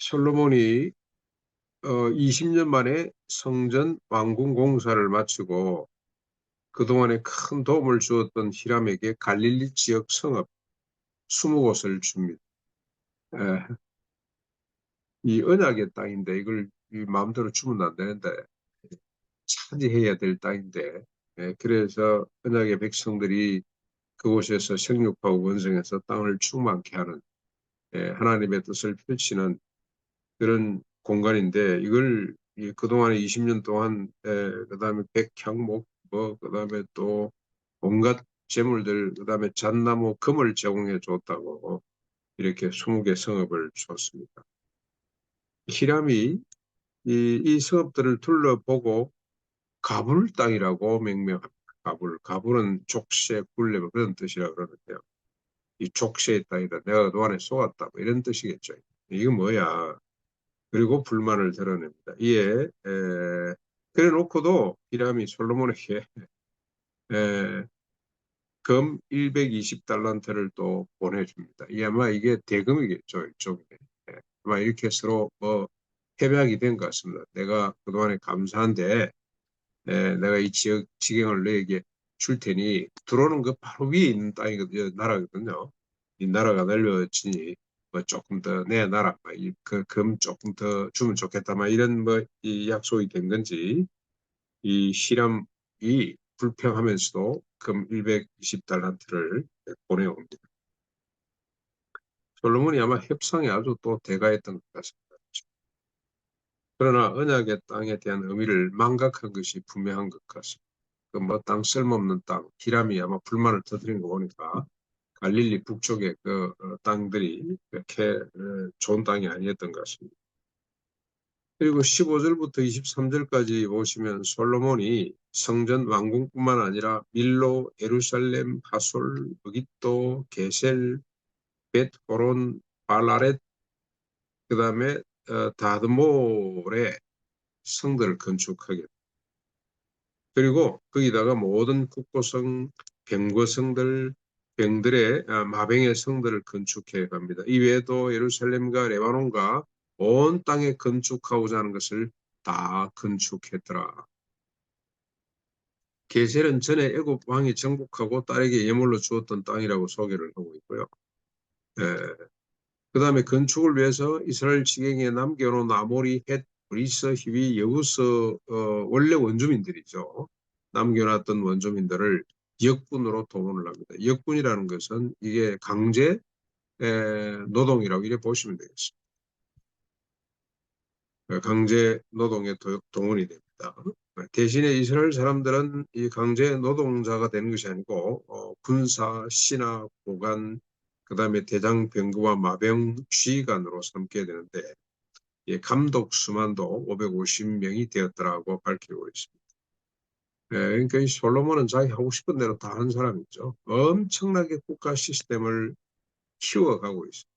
솔로몬이 20년 만에 성전 완공 공사를 마치고 그동안에 큰 도움을 주었던 히람에게 갈릴리 지역 성읍 20곳을 줍니다. 에, 이 언약의 땅인데 이걸 마음대로 주면 안 되는데 차지해야 될 땅인데 그래서 언약의 백성들이 그곳에서 생육하고 번성해서 땅을 충만케 하는 하나님의 뜻을 펼치는 그런 공간인데 이걸 그동안에 20년 동안 그다음에 백향목 그다음에 또 온갖 재물들 그다음에 잣나무 금을 제공해 줬다고 이렇게 20개 성읍을 줬습니다. 히람이 이 성읍들을 둘러보고 가불 땅이라고 명명합니다. 가불은 족쇄, 굴레 뭐 그런 뜻이라 그러는데요. 이 족쇄의 땅이다. 내가 그동안에 쏘았다. 뭐 이런 뜻이겠죠. 이거 뭐야? 그리고 불만을 드러냅니다. 이에 그래 놓고도 히람이 솔로몬에게 금 120달란트를 또 보내줍니다. 아마 이게 대금이겠죠. 일종의. 아마 이렇게 서로 뭐 협약이 된 것 같습니다. 내가 그동안에 감사한데 내가 이 지경을 너에게 줄 테니 들어오는 그 바로 위에 있는 땅이거든요. 나라거든요. 이 나라가 넓어지니 뭐 조금 더 내 나라 그 금 조금 더 주면 좋겠다 막 이런 뭐 이 약속이 된 건지 이 히람이 불평하면서도 금 120달란트를 보내옵니다. 솔로몬이 아마 협상에 아주 또 대가했던 것 같습니다. 그러나 언약의 땅에 대한 의미를 망각한 것이 분명한 것 같습니다. 그 뭐 땅 쓸모없는 땅, 히람이 아마 불만을 터뜨린 거 보니까 갈릴리 북쪽의 그 땅들이 그렇게 좋은 땅이 아니었던 것 같습니다. 그리고 15절부터 23절까지 보시면 솔로몬이 성전 완공뿐만 아니라 밀로, 예루살렘, 하솔, 머깃도, 게셀, 벳호론, 발라렛, 그 다음에 다드몰의 성들을 건축하게 그리고 거기다가 모든 국고성, 병거성들, 병들의 마병의 성들을 건축해 갑니다. 이외에도 예루살렘과 레바논과 온 땅에 건축하고자 하는 것을 다 건축했더라. 게셀은 전에 애굽 왕이 정복하고 딸에게 예물로 주었던 땅이라고 소개를 하고 있고요. 그 다음에 건축을 위해서 이스라엘 지경에 남겨놓은 아모리, 헷, 브리스, 히위, 여부스 원래 원주민들이죠. 남겨놨던 원주민들을 역군으로 동원을 합니다. 역군이라는 것은 이게 강제 노동이라고 이렇게 보시면 되겠습니다. 강제 노동에 동원이 됩니다. 대신에 이스라엘 사람들은 이 강제 노동자가 되는 것이 아니고 군사, 신하, 고관, 그 다음에 대장, 병거와 마병, 지휘관으로 삼게 되는데 감독 수만도 550명이 되었더라고 밝히고 있습니다. 그러니까 이 솔로몬은 자기 하고 싶은 대로 다 하는 사람이죠. 엄청나게 국가 시스템을 키워가고 있습니다.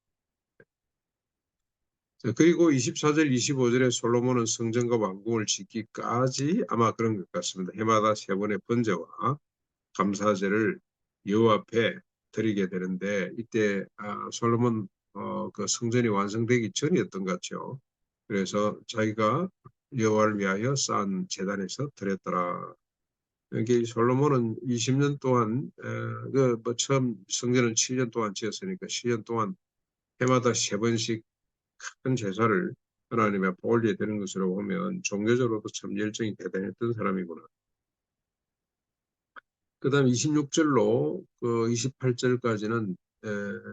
그리고 24절, 25절에 솔로몬은 성전과 왕궁을 짓기까지 아마 그런 것 같습니다. 해마다 3번의 번제와 감사제를 여호와 앞에 드리게 되는데 이때 솔로몬 그 성전이 완성되기 전이었던 것 같죠. 그래서 자기가 여호와를 위하여 쌓은 제단에서 드렸더라. 이게 솔로몬은 20년 동안 그뭐 처음 성전은 7년 동안 지었으니까 7년 동안 해마다 3번씩 큰 제사를 하나님 앞에 올려야 되는 것으로 보면 종교적으로도 참 열정이 대단했던 사람이구나. 그 다음 26절로 그 28절까지는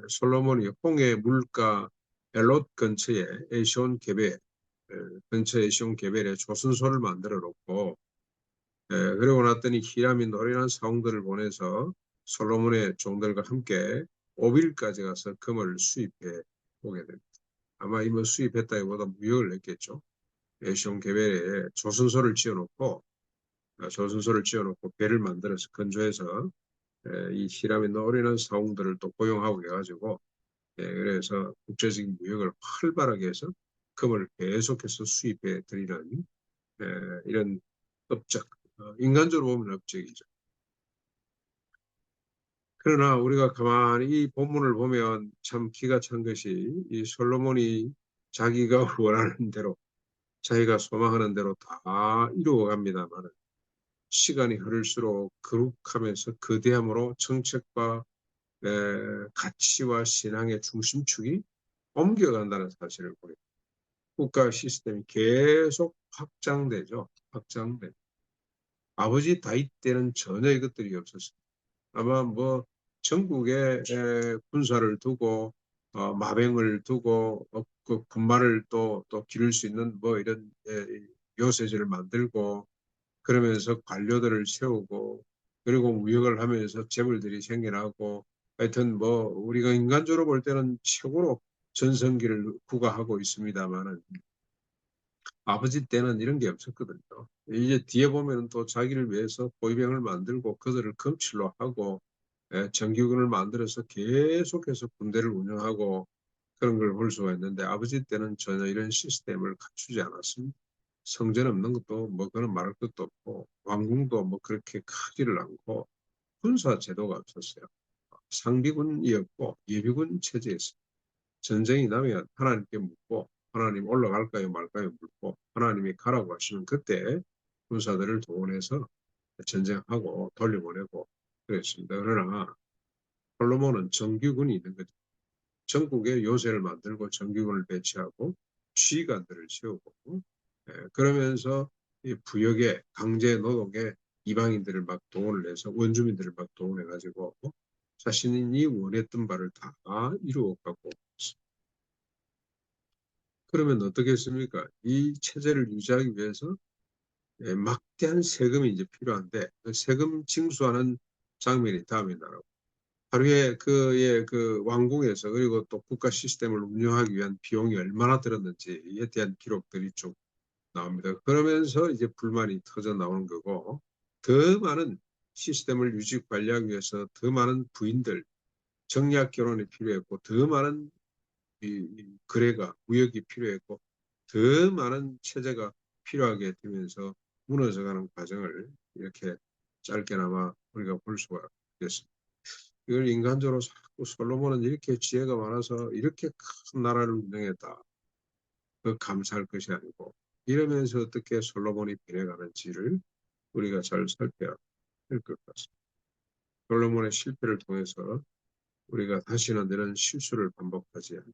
솔로몬이 홍해 물가 엘롯 근처에 에시온 게벨 근처 에시온 게벨에 조순소를 만들어 놓고 그러고 났더니 히람이 노련한 사원들을 보내서 솔로몬의 종들과 함께 오빌까지 가서 금을 수입해 오게 됩니다. 아마 이뭐 수입했다기보다 무역을 했겠죠. 에시온 게벨에 조순소를 지어놓고 배를 만들어서 건조해서 이 히람의 노련한 사원들을 또 고용하고 해가지고 그래서 국제적인 무역을 활발하게 해서 금을 계속해서 수입해 드리는 이런 업적, 인간적으로 보면 업적이죠. 그러나 우리가 가만히 이 본문을 보면 참 기가 찬 것이 이 솔로몬이 자기가 원하는 대로, 자기가 소망하는 대로 다 이루어갑니다만 시간이 흐를수록 거룩하면서 거대함으로 정책과 가치와 신앙의 중심축이 옮겨간다는 사실을 보여요. 국가 시스템이 계속 확장되죠. 확장돼. 아버지 다윗 때는 전혀 이것들이 없었어요. 아마 뭐 전국에 군사를 두고 마병을 두고 그 군마를 또 기를 수 있는 뭐 이런 요새지를 만들고 그러면서 관료들을 세우고 그리고 무역을 하면서 재벌들이 생겨나고 하여튼 뭐 우리가 인간적으로 볼 때는 최고로 전성기를 구가하고 있습니다만은 아버지 때는 이런 게 없었거든요. 이제 뒤에 보면 또 자기를 위해서 보위병을 만들고 그들을 검칠로 하고 정규군을 만들어서 계속해서 군대를 운영하고 그런 걸 볼 수가 있는데 아버지 때는 전혀 이런 시스템을 갖추지 않았습니다. 성전 없는 것도 뭐 그런 말할 것도 없고 왕궁도 뭐 그렇게 크지를 않고 군사 제도가 없었어요. 상비군이었고 예비군 체제였어요. 전쟁이 나면 하나님께 묻고 하나님 올라갈까요 말까요 묻고 하나님이 가라고 하시면 그때 군사들을 동원해서 전쟁하고 돌려보내고 그랬습니다. 그러나 솔로몬은 정규군이 있는 거죠. 전국에 요새를 만들고 정규군을 배치하고 지휘관들을 세우고 그러면서 이 부역에 강제 노동에 이방인들을 막 동원을 해서 원주민들을 막 동원해 가지고 자신이 원했던 바를 다 이루어가고 그러면 어떻겠습니까? 이 체제를 유지하기 위해서 막대한 세금이 이제 필요한데 그 세금 징수하는 장면이 다음에 나오고 하루에 그 왕궁에서 그리고 또 국가 시스템을 운영하기 위한 비용이 얼마나 들었는지에 대한 기록들이 쭉 나옵니다. 그러면서 이제 불만이 터져 나오는 거고 더 많은 시스템을 유지 관리하기 위해서 더 많은 부인들 정략 결혼이 필요했고 더 많은 이 거래가 무역이 필요했고 더 많은 체제가 필요하게 되면서 무너져가는 과정을 이렇게 짧게나마 우리가 볼 수가 있겠습니다. 이걸 인간적으로 자꾸 솔로몬은 이렇게 지혜가 많아서 이렇게 큰 나라를 운영했다. 그 감사할 것이 아니고 이러면서 어떻게 솔로몬이 변해가는지를 우리가 잘 살펴야 할 것 같습니다. 솔로몬의 실패를 통해서 우리가 다시는 이런 실수를 반복하지 않는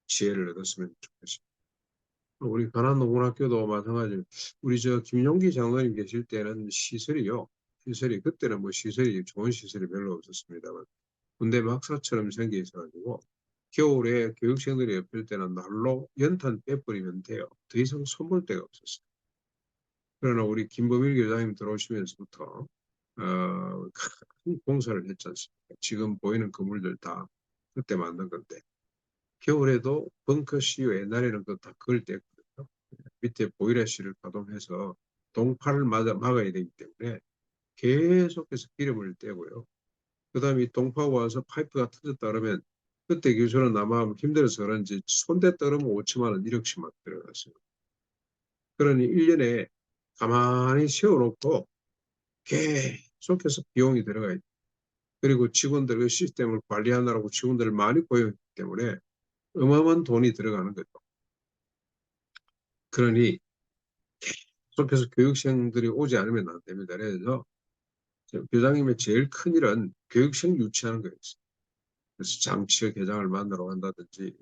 지혜를 얻었으면 좋겠습니다. 우리 가난농군학교도 마찬가지로 우리 저 김용기 장로님 계실 때는 시설이요. 시설이 그때는 뭐 시설이 좋은 시설이 별로 없었습니다만 군대 막사처럼 생겨 있어가지고 겨울에 교육생들이 없을 때는 날로 연탄 빼버리면 돼요. 더 이상 손볼 데가 없었어요. 그러나 우리 김범일 교장님 들어오시면서부터 큰 공사를 했지 않습니까? 지금 보이는 건물들 다 그때 만든 건데 겨울에도 벙커 CU 옛날에는 다 그걸 뗐거든요. 밑에 보일러실을 가동해서 동파를 막아야 되기 때문에 계속해서 기름을 떼고요. 그 다음에 동파가 와서 파이프가 터졌다 그러면 그때 교수는 아마 힘들어서 그런지 손댔다 그러면 5천만 원, 1억씩 막 들어갔어요. 그러니 1년에 가만히 세워놓고 계속해서 비용이 들어가 있고 그리고 직원들 시스템을 관리하느라고 직원들을 많이 고용했기 때문에 어마어마한 돈이 들어가는 거죠. 그러니 계속해서 교육생들이 오지 않으면 안 됩니다. 그래서 교장님의 제일 큰 일은 교육생 유치하는 거였어요. 그래서 장치혁 회장을 만나러 간다든지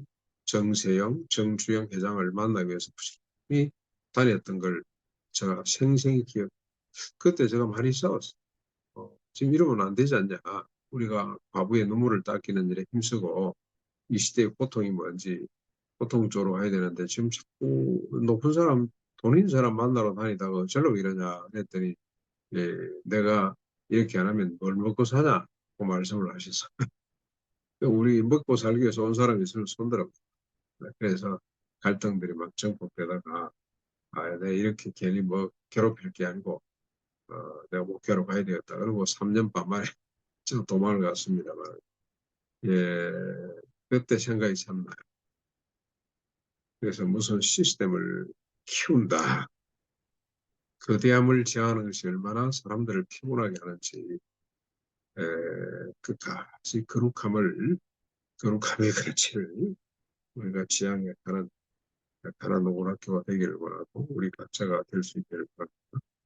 정세영, 정주영 회장을 만나기 위해서 부지런히 다녔던 걸 제가 생생히 기억. 그때 제가 많이 싸웠어요. 지금 이러면 안 되지 않냐. 우리가 과부의 눈물을 닦이는 일에 힘쓰고 이 시대의 고통이 뭔지 고통 쪽으로 가야 되는데 지금 자꾸 높은 사람, 돈 있는 사람 만나러 다니다가 어쩌려고 이러냐 그랬더니 내가 이렇게 안 하면 뭘 먹고 사냐 고 말씀을 하셨어. 우리 먹고 살기 위해서 온 사람이 있으면 손들어. 그래서 갈등들이 막 증폭되다가 내가 이렇게 괜히 뭐 괴롭힐 게 아니고 내가 목표로 가야 되겠다. 그리고 3년 반 만에 저 도망을 갔습니다만 예, 그때 생각이 참 나요. 그래서 무슨 시스템을 키운다. 거대함을 제한하는 것이 얼마나 사람들을 피곤하게 하는지 에, 끝까지 거룩함의 가치를 우리가 지향해 가는 편한 노골학교가 되기를 원하고 우리 각자가 될 수 있기를 바랍니다.